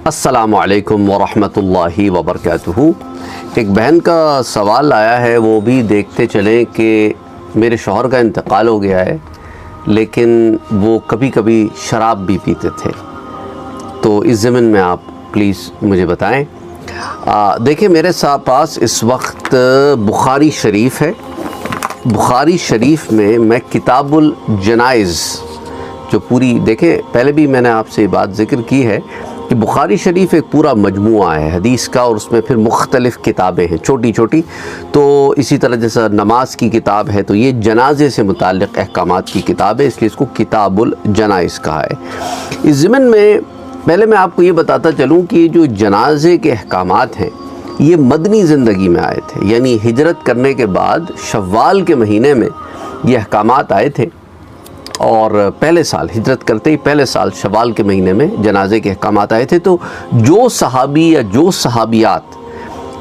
السلام علیکم ورحمۃ اللہ وبرکاتہ۔ ایک بہن کا سوال آیا ہے، وہ بھی دیکھتے چلیں کہ میرے شوہر کا انتقال ہو گیا ہے لیکن وہ کبھی کبھی شراب بھی پیتے تھے، تو اس ضمن میں آپ پلیز مجھے بتائیں۔ دیکھیں میرے پاس اس وقت بخاری شریف ہے۔ بخاری شریف میں کتاب الجنائز جو پوری دیکھیں، پہلے بھی میں نے آپ سے یہ بات ذکر کی ہے کہ بخاری شریف ایک پورا مجموعہ ہے حدیث کا، اور اس میں پھر مختلف کتابیں ہیں چھوٹی چھوٹی، تو اسی طرح جیسا نماز کی کتاب ہے تو یہ جنازے سے متعلق احکامات کی کتاب ہے، اس لیے اس کو کتاب الجنائز کہا ہے۔ اس ضمن میں پہلے میں آپ کو یہ بتاتا چلوں کہ یہ جو جنازے کے احکامات ہیں یہ مدنی زندگی میں آئے تھے، یعنی ہجرت کرنے کے بعد شوال کے مہینے میں یہ احکامات آئے تھے، اور پہلے سال ہجرت کرتے ہی پہلے سال شوال کے مہینے میں جنازے کے احکامات آئے تھے۔ تو جو صحابی یا جو صحابیات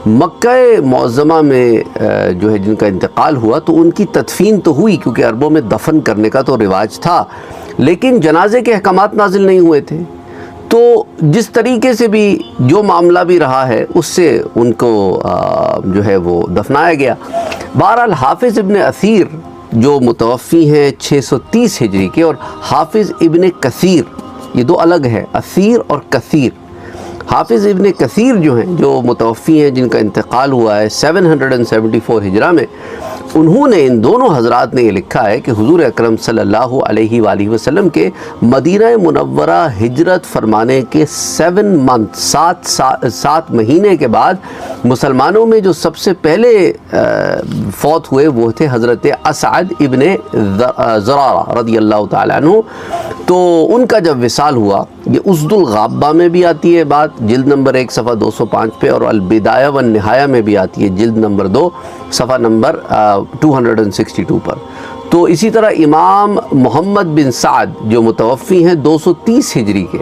مکہ معظمہ میں جو ہے جن کا انتقال ہوا تو ان کی تدفین تو ہوئی، کیونکہ عربوں میں دفن کرنے کا تو رواج تھا، لیکن جنازے کے احکامات نازل نہیں ہوئے تھے۔ تو جس طریقے سے بھی جو معاملہ بھی رہا ہے اس سے ان کو جو ہے وہ دفنایا گیا۔ بہرحال حافظ ابن اثیر جو متوفی ہیں 630 ہجری کے، اور حافظ ابن کثیر، یہ دو الگ ہے، اثیر اور کثیر۔ حافظ ابن کثیر جو ہیں جو متوفی ہیں جن کا انتقال ہوا ہے 774 ہجرہ میں، انہوں نے ان دونوں حضرات نے یہ لکھا ہے کہ حضور اکرم صلی اللہ علیہ وآلہ وسلم کے مدینہ منورہ ہجرت فرمانے کے 7 مہینے کے بعد مسلمانوں میں جو سب سے پہلے فوت ہوئے وہ تھے حضرت اسعد ابن زرارہ رضی اللہ تعالیٰ عنہ۔ تو ان کا جب وصال ہوا، یہ اسد الغابہ میں بھی آتی ہے بات، جلد نمبر 1 صفحہ 205 پہ، اور البدایہ والنہایہ میں بھی آتی ہے جلد نمبر 2 صفحہ نمبر 262 پر۔ تو اسی طرح امام محمد بن سعد جو متوفی ہیں 230 ہجری کے،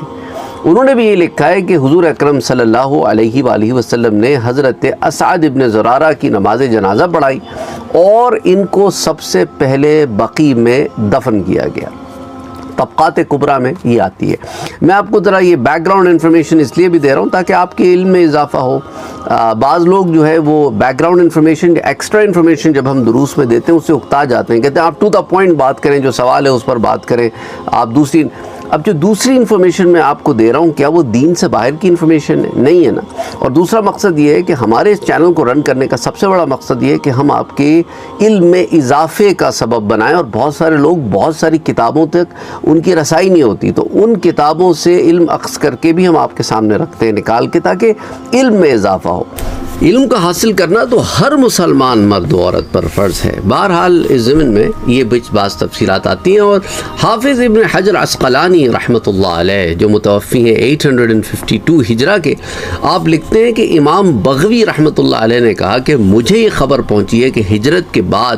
انہوں نے بھی یہ لکھا ہے کہ حضور اکرم صلی اللہ علیہ وآلہ وسلم نے حضرت اسعد ابن زرارہ کی نماز جنازہ پڑھائی اور ان کو سب سے پہلے بقیع میں دفن کیا گیا۔ طبقات کبریٰ میں یہ آتی ہے۔ میں آپ کو ذرا یہ بیک گراؤنڈ انفارمیشن اس لیے بھی دے رہا ہوں تاکہ آپ کے علم میں اضافہ ہو۔ بعض لوگ جو ہے وہ back ground information, extra information جب ہم دروس میں دیتے ہیں اس سے اکتا جاتے ہیں، کہتے ہیں آپ ٹو دا پوائنٹ بات کریں، جو سوال ہے اس پر بات کریں۔ آپ اب جو دوسری انفارمیشن میں آپ کو دے رہا ہوں، کیا وہ دین سے باہر کی انفارمیشن نہیں ہے نا؟ اور دوسرا مقصد یہ ہے کہ ہمارے اس چینل کو رن کرنے کا سب سے بڑا مقصد یہ ہے کہ ہم آپ کے علم میں اضافے کا سبب بنائیں، اور بہت سارے لوگ بہت ساری کتابوں تک ان کی رسائی نہیں ہوتی، تو ان کتابوں سے علم اخذ کر کے بھی ہم آپ کے سامنے رکھتے ہیں نکال کے، تاکہ علم میں اضافہ ہو۔ علم کا حاصل کرنا تو ہر مسلمان مرد و عورت پر فرض ہے۔ بہرحال اس ضمن میں یہ بعض تفصیلات آتی ہیں، اور حافظ ابن حجر عسقلانی رحمۃ اللہ علیہ جو متوفی ہیں 852 ہجرہ کے، آپ لکھتے ہیں کہ امام بغوی رحمۃ اللہ علیہ نے کہا کہ مجھے یہ خبر پہنچی ہے کہ ہجرت کے بعد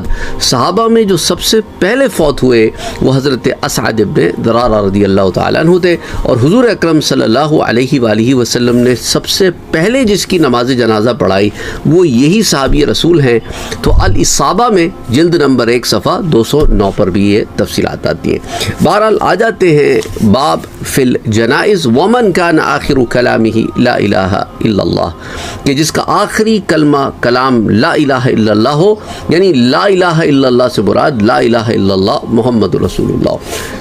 صحابہ میں جو سب سے پہلے فوت ہوئے وہ حضرت اسعد ابن زرارہ رضی اللہ تعالیٰ عنہ تھے، اور حضور اکرم صلی اللہ علیہ وآلہ وسلم نے سب سے پہلے جس کی نماز جنازہ پڑھائی وہ یہی صحابی رسول ہیں۔ تو الاصابہ میں جلد نمبر 1 صفحہ 209 پر بھی یہ تفصیلات آتی ہیں۔ بہرحال آ جاتے ہیں باب فی الجنائز ومن کان آخر کلامہ لا الہ الا اللہ، کہ جس کا آخری کلمہ کلام لا الہ الا اللہ ہو، یعنی لا الہ الا اللہ سے مراد لا الہ الا اللہ محمد رسول اللہ۔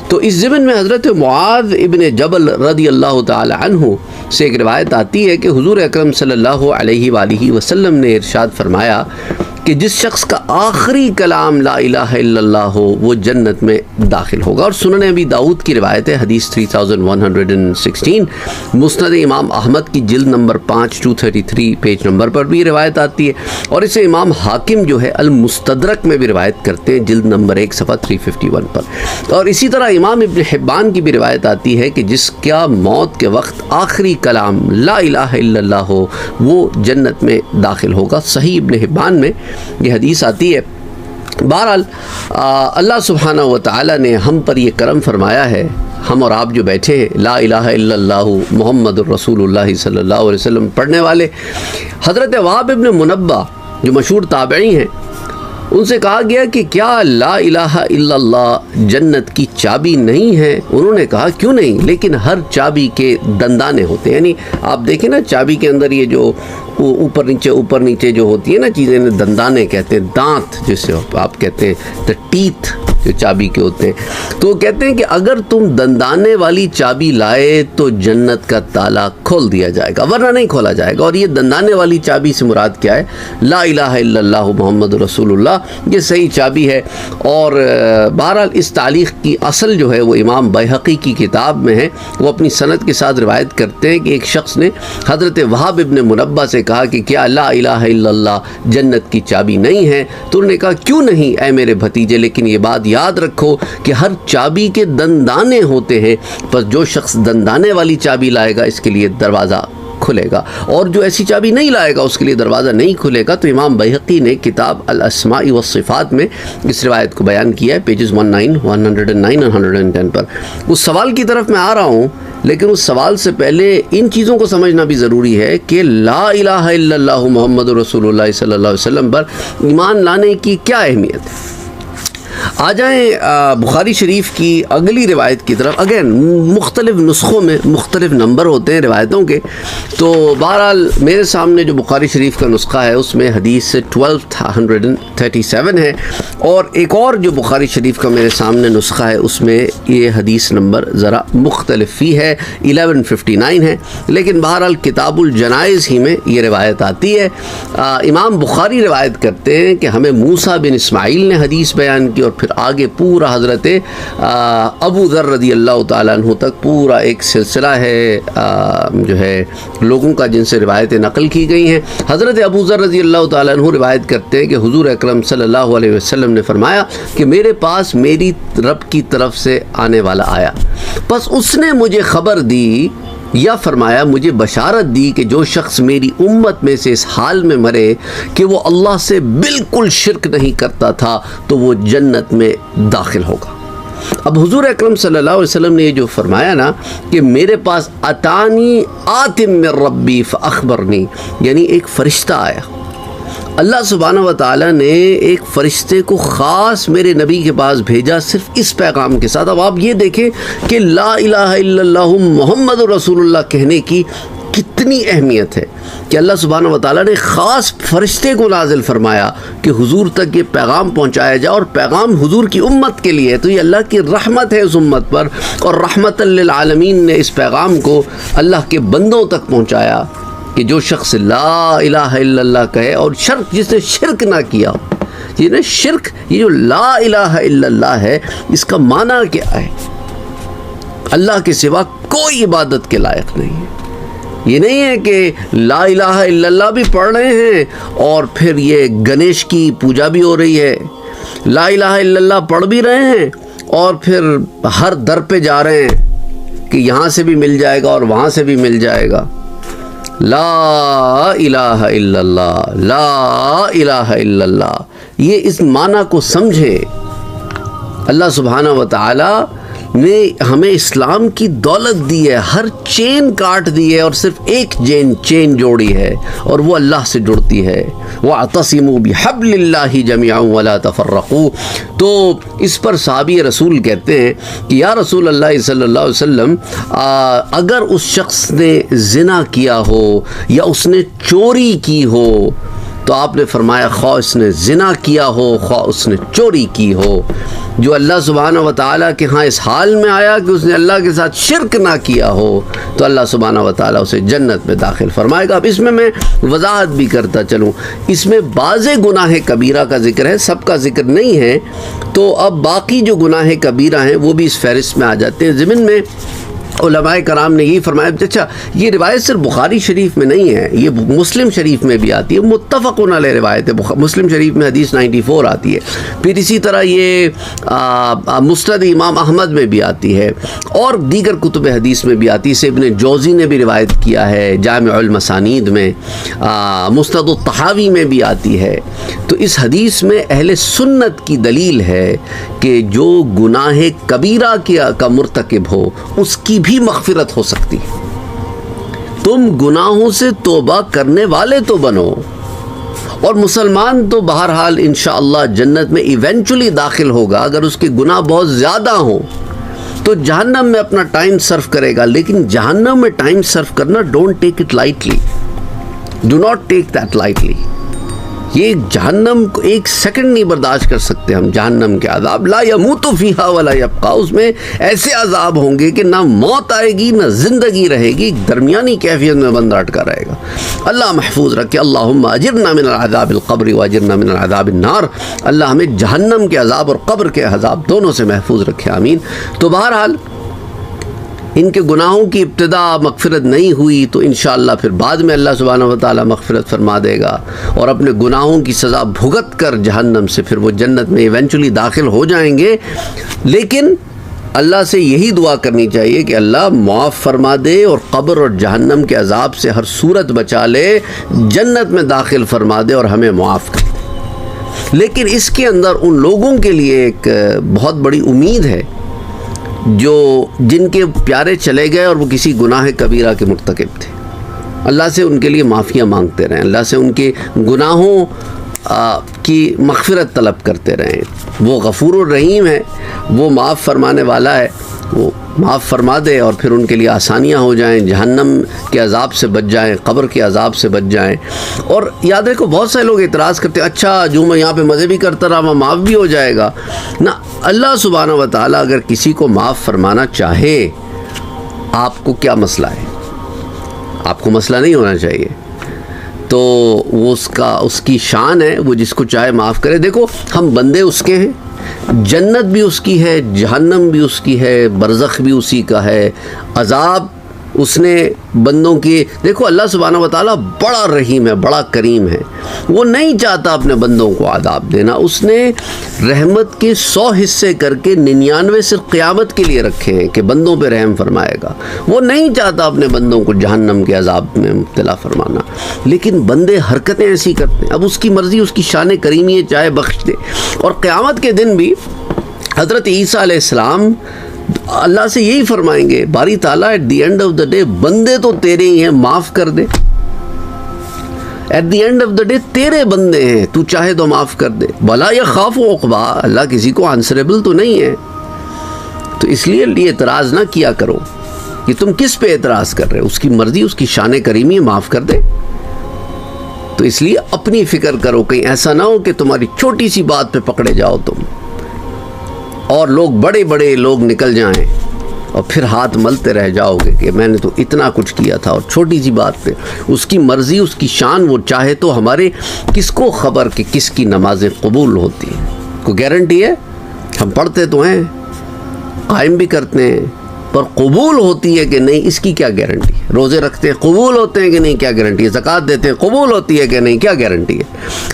تو اس ضمن میں حضرت معاذ ابن جبل رضی اللہ تعالی عنہ سے ایک روایت آتی ہے کہ حضور اکرم صلی اللہ علیہ وآلہ وسلم نے ارشاد فرمایا کہ جس شخص کا آخری کلام لا الہ الا اللہ ہو وہ جنت میں داخل ہوگا۔ اور سنن ابی داؤد کی روایت ہے، حدیث 3116، مسند امام احمد کی جلد نمبر 5 233 پیج نمبر پر بھی روایت آتی ہے، اور اسے امام حاکم جو ہے المستدرک میں بھی روایت کرتے ہیں جلد نمبر 1 صفحہ 351 پر۔ اور اسی طرح امام ابن حبان کی بھی روایت آتی ہے کہ جس کا موت کے وقت آخری کلام لا الہ الا اللہ ہو وہ جنت میں داخل ہوگا۔ صحیح ابن حبان میں یہ حدیث آتی ہے۔ بہرحال اللہ سبحانہ و تعالی نے ہم پر یہ کرم فرمایا ہے، ہم اور آپ جو بیٹھے ہیں لا الہ الا اللہ محمد الرسول اللہ صلی اللہ علیہ وسلم پڑھنے والے، حضرت وہب ابن منبہ جو مشہور تابعی ہیں، ان سے کہا گیا کہ کیا لا الہ الا اللہ جنت کی چابی نہیں ہے؟ انہوں نے کہا کیوں نہیں، لیکن ہر چابی کے دندانے ہوتے ہیں. یعنی آپ دیکھیں نا چابی کے اندر یہ جو اوپر نیچے جو ہوتی ہے نا چیزیں، دندانے کہتے ہیں، دانت جسے آپ کہتے ہیں، دا ٹیتھ جو چابی کے ہوتے ہیں. تو کہتے ہیں کہ اگر تم دندانے والی چابی لائے تو جنت کا تالا کھول دیا جائے گا، ورنہ نہیں کھولا جائے گا. اور یہ دندانے والی چابی سے مراد کیا ہے؟ لا الہ الا اللہ محمد رسول اللہ، یہ صحیح چابی ہے. اور بہرحال اس تعلیق کی اصل جو ہے وہ امام بیہقی کی کتاب میں ہے. وہ اپنی سند کے ساتھ روایت کرتے ہیں کہ ایک شخص نے حضرت وہاب ابن منبہ سے کہا کہ کیا لا الہ الا اللہ جنت کی چابی نہیں ہے؟ تو انہوں نے کہا کیوں نہیں اے میرے بھتیجے، لیکن یہ بات یاد رکھو کہ ہر چابی کے دندانے ہوتے ہیں، بس جو شخص دندانے والی چابی لائے گا اس کے لیے دروازہ کھلے گا، اور جو ایسی چابی نہیں لائے گا اس کے لیے دروازہ نہیں کھلے گا. تو امام بیہقی نے کتاب الاسماء والصفات میں اس روایت کو بیان کیا ہے، پیجز 109 اور 110 پر. اس سوال کی طرف میں آ رہا ہوں، لیکن اس سوال سے پہلے ان چیزوں کو سمجھنا بھی ضروری ہے کہ لا الہ الا اللہ محمد رسول اللہ صلی اللہ علیہ وسلم پر ایمان لانے کی کیا اہمیت ہے. آ جائیں بخاری شریف کی اگلی روایت کی طرف. اگین مختلف نسخوں میں مختلف نمبر ہوتے ہیں روایتوں کے، تو بہرحال میرے سامنے جو بخاری شریف کا نسخہ ہے اس میں حدیث 1237 ہے، اور ایک اور جو بخاری شریف کا میرے سامنے نسخہ ہے اس میں یہ حدیث نمبر ذرا مختلف ہی ہے، 1159 ہے. لیکن بہرحال کتاب الجنائز ہی میں یہ روایت آتی ہے. امام بخاری روایت کرتے ہیں کہ ہمیں موسیٰ بن اسماعیل نے حدیث بیان کی، اور پھر آگے پورا حضرت ابو ذر رضی اللہ تعالیٰ عنہ تک پورا ایک سلسلہ ہے جو ہے لوگوں کا جن سے روایتیں نقل کی گئی ہیں. حضرت ابو ذر رضی اللہ تعالیٰ عنہ روایت کرتے ہیں کہ حضور اکرم صلی اللہ علیہ وسلم نے فرمایا کہ میرے پاس میری رب کی طرف سے آنے والا آیا، بس اس نے مجھے خبر دی یا فرمایا مجھے بشارت دی کہ جو شخص میری امت میں سے اس حال میں مرے کہ وہ اللہ سے بالکل شرک نہیں کرتا تھا تو وہ جنت میں داخل ہوگا. اب حضور اکرم صلی اللہ علیہ وسلم نے یہ جو فرمایا نا کہ میرے پاس اتانی آتم من ربی فاخبرنی، یعنی ایک فرشتہ آیا، اللہ سبحانہ و تعالیٰ نے ایک فرشتے کو خاص میرے نبی کے پاس بھیجا صرف اس پیغام کے ساتھ. اب آپ یہ دیکھیں کہ لا الہ الا اللہ محمد رسول اللہ کہنے کی کتنی اہمیت ہے کہ اللہ سبحانہ و تعالیٰ نے خاص فرشتے کو نازل فرمایا کہ حضور تک یہ پیغام پہنچایا جائے، اور پیغام حضور کی امت کے لیے. تو یہ اللہ کی رحمت ہے اس امت پر، اور رحمت للعالمین نے اس پیغام کو اللہ کے بندوں تک پہنچایا کہ جو شخص لا الہ الا اللہ کہے، اور شرک جس نے شرک نہ کیا، یہ نا شرک، یہ جو لا الہ الا اللہ ہے اس کا معنی کیا ہے؟ اللہ کے سوا کوئی عبادت کے لائق نہیں ہے. یہ نہیں ہے کہ لا الہ الا اللہ بھی پڑھ رہے ہیں اور پھر یہ گنیش کی پوجا بھی ہو رہی ہے، لا الہ الا اللہ پڑھ بھی رہے ہیں اور پھر ہر در پہ جا رہے ہیں کہ یہاں سے بھی مل جائے گا اور وہاں سے بھی مل جائے گا. لا الہ الا اللہ، لا الہ الا اللہ، یہ اس معنی کو سمجھے. اللہ سبحانہ و تعالی نے ہمیں اسلام کی دولت دی ہے، ہر چین کاٹ دی ہے اور صرف ایک چین جوڑی ہے، اور وہ اللہ سے جڑتی ہے. وَاعْتَصِمُوا بِحَبْلِ اللَّهِ جَمِيعًا وَلَا تَفَرَّقُوا. تو اس پر صحابی رسول کہتے ہیں کہ یا رسول اللہ صلی اللہ علیہ وسلم، اگر اس شخص نے زنا کیا ہو یا اس نے چوری کی ہو، تو آپ نے فرمایا خواہ اس نے زنا کیا ہو خواہ اس نے چوری کی ہو، جو اللہ سبحانہ و تعالیٰ کے ہاں اس حال میں آیا کہ اس نے اللہ کے ساتھ شرک نہ کیا ہو، تو اللہ سبحانہ و تعالیٰ اسے جنت میں داخل فرمائے گا. اب اس میں وضاحت بھی کرتا چلوں، اس میں بعض گناہ کبیرہ کا ذکر ہے، سب کا ذکر نہیں ہے. تو اب باقی جو گناہ کبیرہ ہیں وہ بھی اس فہرست میں آ جاتے ہیں. ضمن میں علماء کرام نے یہ فرمایا، اچھا یہ روایت صرف بخاری شریف میں نہیں ہے، یہ مسلم شریف میں بھی آتی ہے، متفقن علیہ روایت ہے. مسلم شریف میں حدیث 94 آتی ہے. پھر اسی طرح یہ مسند امام احمد میں بھی آتی ہے اور دیگر کتب حدیث میں بھی آتی ہے. ابن جوزی نے بھی روایت کیا ہے جامع المسانید میں، مسند الطحاوی میں بھی آتی ہے. تو اس حدیث میں اہل سنت کی دلیل ہے کہ جو گناہ کبیرہ کا مرتکب ہو اس کی بھی مغفرت ہو سکتی. تم گناہوں سے توبہ کرنے والے تو بنو، اور مسلمان تو بہرحال انشاءاللہ جنت میں ایونچولی داخل ہوگا. اگر اس کے گناہ بہت زیادہ ہوں تو جہنم میں اپنا ٹائم صرف کرے گا, لیکن جہنم میں ٹائم صرف کرنا don't take it lightly, do not take that lightly. یہ جہنم کو ایک سیکنڈ نہیں برداشت کر سکتے ہم. جہنم کے عذاب لا یموت فیہا ولا یبقا, اس میں ایسے عذاب ہوں گے کہ نہ موت آئے گی نہ زندگی رہے گی, درمیانی کیفیت میں بندہ اٹکا رہے گا. اللہ محفوظ رکھے. اللہم اجرنا من العذاب القبر واجرنا من العذاب النار. اللہ ہمیں جہنم کے عذاب اور قبر کے عذاب دونوں سے محفوظ رکھے, آمین. تو بہرحال ان کے گناہوں کی ابتدا مغفرت نہیں ہوئی تو انشاءاللہ پھر بعد میں اللہ سبحانہ و تعالیٰ مغفرت فرما دے گا, اور اپنے گناہوں کی سزا بھگت کر جہنم سے پھر وہ جنت میں ایونچولی داخل ہو جائیں گے. لیکن اللہ سے یہی دعا کرنی چاہیے کہ اللہ معاف فرما دے اور قبر اور جہنم کے عذاب سے ہر صورت بچا لے, جنت میں داخل فرما دے اور ہمیں معاف کر دے. لیکن اس کے اندر ان لوگوں کے لیے ایک بہت بڑی امید ہے جو جن کے پیارے چلے گئے اور وہ کسی گناہ کبیرہ کے مرتکب تھے. اللہ سے ان کے لیے معافیاں مانگتے رہیں, اللہ سے ان کے گناہوں کی مغفرت طلب کرتے رہیں. وہ غفور الرحیم ہے, وہ معاف فرمانے والا ہے, وہ معاف فرما دے اور پھر ان کے لیے آسانیاں ہو جائیں, جہنم کے عذاب سے بچ جائیں, قبر کے عذاب سے بچ جائیں. اور یاد رکھو بہت سے لوگ اعتراض کرتے ہیں اچھا جو میں یہاں پہ مزے بھی کرتا رہا وہ معاف بھی ہو جائے گا. نہ, اللہ سبحانہ و تعالیٰ اگر کسی کو معاف فرمانا چاہے, آپ کو کیا مسئلہ ہے؟ آپ کو مسئلہ نہیں ہونا چاہیے. تو وہ اس کی شان ہے, وہ جس کو چاہے معاف کرے. دیکھو ہم بندے اس کے ہیں, جنت بھی اس کی ہے, جہنم بھی اس کی ہے, برزخ بھی اسی کا ہے, عذاب اس نے بندوں کی. دیکھو اللہ سبحانہ و تعالیٰ بڑا رحیم ہے, بڑا کریم ہے, وہ نہیں چاہتا اپنے بندوں کو عذاب دینا. اس نے رحمت کے 100 حصے کر کے 99 صرف قیامت کے لیے رکھے ہیں کہ بندوں پہ رحم فرمائے گا. وہ نہیں چاہتا اپنے بندوں کو جہنم کے عذاب میں مبتلا فرمانا, لیکن بندے حرکتیں ایسی کرتے ہیں. اب اس کی مرضی, اس کی شان کریمی ہے, چاہے بخش دے. اور قیامت کے دن بھی حضرت عیسیٰ علیہ السلام اللہ سے یہی فرمائیں گے, باری تعالیٰ at the end of the day بندے تو تیرے ہی ہیں, معاف کر دے. At the end of the day تیرے بندے ہیں, تو چاہے تو معاف کر دے. بلا یخاف عقبا, اللہ کسی کو آنسریبل تو نہیں ہے. تو اس لیے یہ اعتراض نہ کیا کرو کہ تم کس پہ اعتراض کر رہے ہو. اس کی مرضی, اس کی شان کریمی ہے, معاف کر دے. تو اس لیے اپنی فکر کرو, کہیں ایسا نہ ہو کہ تمہاری چھوٹی سی بات پہ پکڑے جاؤ تم, اور لوگ بڑے بڑے لوگ نکل جائیں اور پھر ہاتھ ملتے رہ جاؤ گے کہ میں نے تو اتنا کچھ کیا تھا, اور چھوٹی سی بات پہ. اس کی مرضی, اس کی شان, وہ چاہے تو ہمارے کس کو خبر کہ کس کی نمازیں قبول ہوتی ہیں. کوئی گارنٹی ہے؟ ہم پڑھتے تو ہیں, قائم بھی کرتے ہیں, پر قبول ہوتی ہے کہ نہیں اس کی کیا گارنٹی ہے؟ روزے رکھتے ہیں, قبول ہوتے ہیں کہ نہیں, کیا گارنٹی ہے؟ زکوٰۃ دیتے ہیں, قبول ہوتی ہے کہ نہیں, کیا گارنٹی ہے؟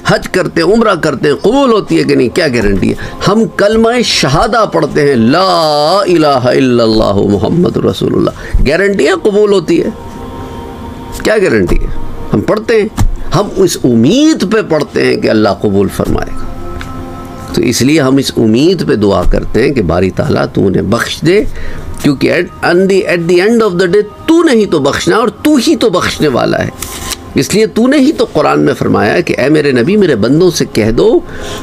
حج کرتے ہیں, عمرہ کرتے ہیں, قبول ہوتی ہے کہ نہیں, کیا گارنٹی ہے؟ ہم کلمہ شہادہ پڑھتے ہیں, لا الہ الا اللہ محمد رسول اللہ, گارنٹی ہے قبول ہوتی ہے؟ کیا گارنٹی ہے؟ ہم پڑھتے ہیں, ہم اس امید پہ پڑھتے ہیں کہ اللہ قبول فرمائے گا. تو اس لیے ہم اس امید پہ دعا کرتے ہیں کہ باری تعالیٰ تو انہیں بخش دے, کیونکہ at the end of the day تو نے ہی تو بخشنا, اور تو ہی تو بخشنے والا ہے. اس لیے تو نے ہی تو قرآن میں فرمایا کہ اے میرے نبی میرے بندوں سے کہہ دو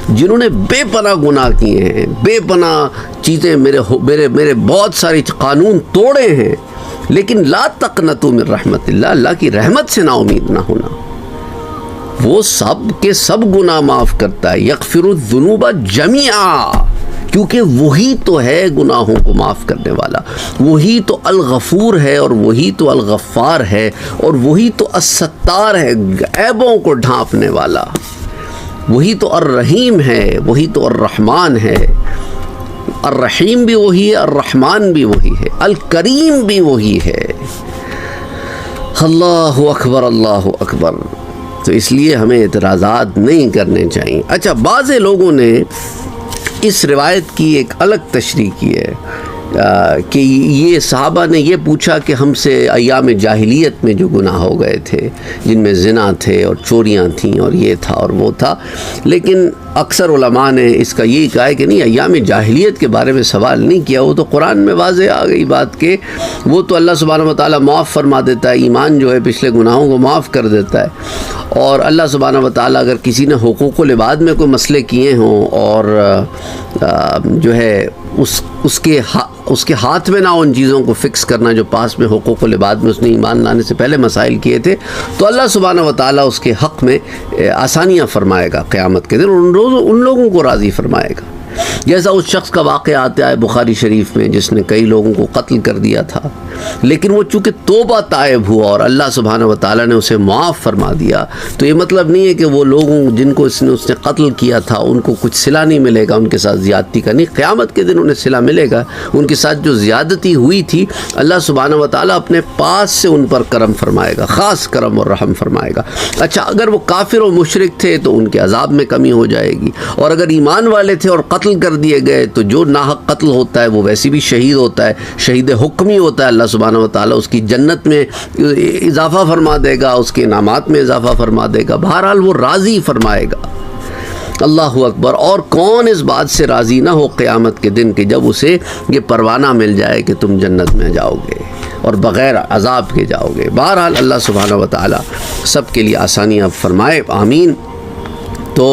جنہوں نے بے پناہ گناہ کیے ہیں, بے پناہ چیزیں, میرے بہت ساری قانون توڑے ہیں, لیکن لا تقنطوا من رحمت اللہ, اللہ کی رحمت سے نا امید نہ ہونا. وہ سب کے سب گناہ معاف کرتا ہے, یغفر الذنوب جمیعا, کیونکہ وہی تو ہے گناہوں کو معاف کرنے والا, وہی تو الغفور ہے, اور وہی تو الغفار ہے, اور وہی تو الستار ہے, عیبوں کو ڈھانپنے والا, وہی تو الرحیم ہے, وہی تو الرحمن ہے. الرحیم بھی وہی ہے, الرحمن بھی وہی ہے, الکریم بھی وہی ہے. اللہ اکبر, اللہ اکبر. تو اس لیے ہمیں اعتراضات نہیں کرنے چاہیے. اچھا, بعض لوگوں نے اس روایت کی ایک الگ تشریح کی ہے. کہ یہ صحابہ نے یہ پوچھا کہ ہم سے ایام جاہلیت میں جو گناہ ہو گئے تھے، جن میں زنا تھے اور چوریاں تھیں اور یہ تھا اور وہ تھا، لیکن اکثر علماء نے اس کا یہی کہا ہے کہ نہیں، ایام جاہلیت کے بارے میں سوال نہیں کیا، وہ تو قرآن میں واضح آ گئی بات کہ وہ تو اللہ سبحانہ و تعالیٰ معاف فرما دیتا ہے، ایمان جو ہے پچھلے گناہوں کو معاف کر دیتا ہے۔ اور اللہ سبحانہ و تعالیٰ اگر کسی نے حقوق العباد میں کوئی مسئلے کیے ہوں اور جو ہے اس کے ہاتھ میں نہ ان چیزوں کو فکس کرنا جو پاس میں حقوق العباد میں اس نے ایمان لانے سے پہلے مسائل کیے تھے، تو اللہ سبحانہ و تعالیٰ اس کے حق میں آسانیاں فرمائے گا قیامت کے دن، ان لوگوں کو راضی فرمائے گا۔ جیسا اس شخص کا واقعہ آتا ہے بخاری شریف میں جس نے کئی لوگوں کو قتل کر دیا تھا، لیکن وہ چونکہ توبہ تائب ہوا اور اللہ سبحانہ و تعالیٰ نے اسے معاف فرما دیا، تو یہ مطلب نہیں ہے کہ وہ لوگوں جن کو اس نے قتل کیا تھا ان کو کچھ صلہ نہیں ملے گا، ان کے ساتھ زیادتی کا نہیں، قیامت کے دن انہیں صلہ ملے گا، ان کے ساتھ جو زیادتی ہوئی تھی اللہ سبحانہ و تعالیٰ اپنے پاس سے ان پر کرم فرمائے گا، خاص کرم اور رحم فرمائے گا۔ اچھا، اگر وہ کافر و مشرک تھے تو ان کے عذاب میں کمی ہو جائے گی، اور اگر ایمان والے تھے اور قتل کر دیے گئے تو جو ناحق قتل ہوتا ہے وہ ویسے بھی شہید ہوتا ہے، شہید حکمی ہوتا ہے، اللہ سبحانہ و تعالیٰ اس کی جنت میں اضافہ فرما دے گا، اس کے انعامات میں اضافہ فرما دے گا، بہرحال وہ راضی فرمائے گا۔ اللہ اکبر۔ اور کون اس بات سے راضی نہ ہو قیامت کے دن کہ جب اسے یہ پروانہ مل جائے کہ تم جنت میں جاؤ گے اور بغیر عذاب کے جاؤ گے۔ بہرحال اللہ سبحانہ و تعالیٰ سب کے لیے آسانیاں فرمائے، آمین۔ تو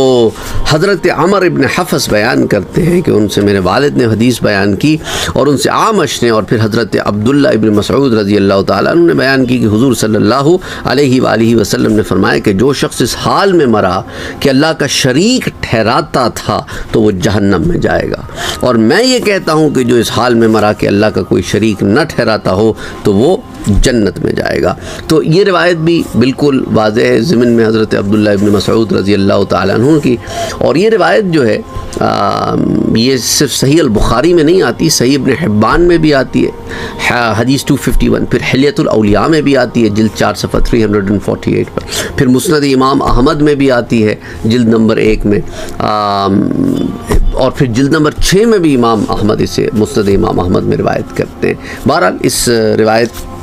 حضرت عمر ابن حفص بیان کرتے ہیں کہ ان سے میرے والد نے حدیث بیان کی، اور ان سے عامش نے، اور پھر حضرت عبداللہ ابن مسعود رضی اللہ تعالیٰ عنہ نے بیان کی کہ حضور صلی اللہ علیہ وآلہ وسلم نے فرمایا کہ جو شخص اس حال میں مرا کہ اللہ کا شریک ٹھہراتا تھا تو وہ جہنم میں جائے گا، اور میں یہ کہتا ہوں کہ جو اس حال میں مرا کہ اللہ کا کوئی شریک نہ ٹھہراتا ہو تو وہ جنت میں جائے گا۔ تو یہ روایت بھی بالکل واضح ہے ضمن میں حضرت عبداللہ ابن مسعود رضی اللہ تعالیٰ عنہ کی، اور یہ روایت جو ہے یہ صرف صحیح البخاری میں نہیں آتی، صحیح ابن حبان میں بھی آتی ہے حدیث 251، پھر حلیۃ الاولیاء میں بھی آتی ہے جلد 4 صفحہ 348 پر، پھر مسند امام احمد میں بھی آتی ہے جلد نمبر 1 میں، اور پھر جلد نمبر 6 میں بھی امام احمد اسے مسند امام احمد میں روایت کرتے ہیں۔ بہرحال اس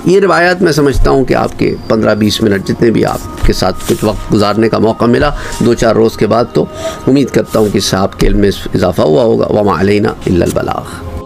یہ روایات میں سمجھتا ہوں کہ آپ کے 15-20 منٹ جتنے بھی آپ کے ساتھ کچھ وقت گزارنے کا موقع ملا 2-4 روز کے بعد، تو امید کرتا ہوں کہ اس سے آپ کے علم میں اضافہ ہوا ہوگا۔ وما علینا الا البلاغ۔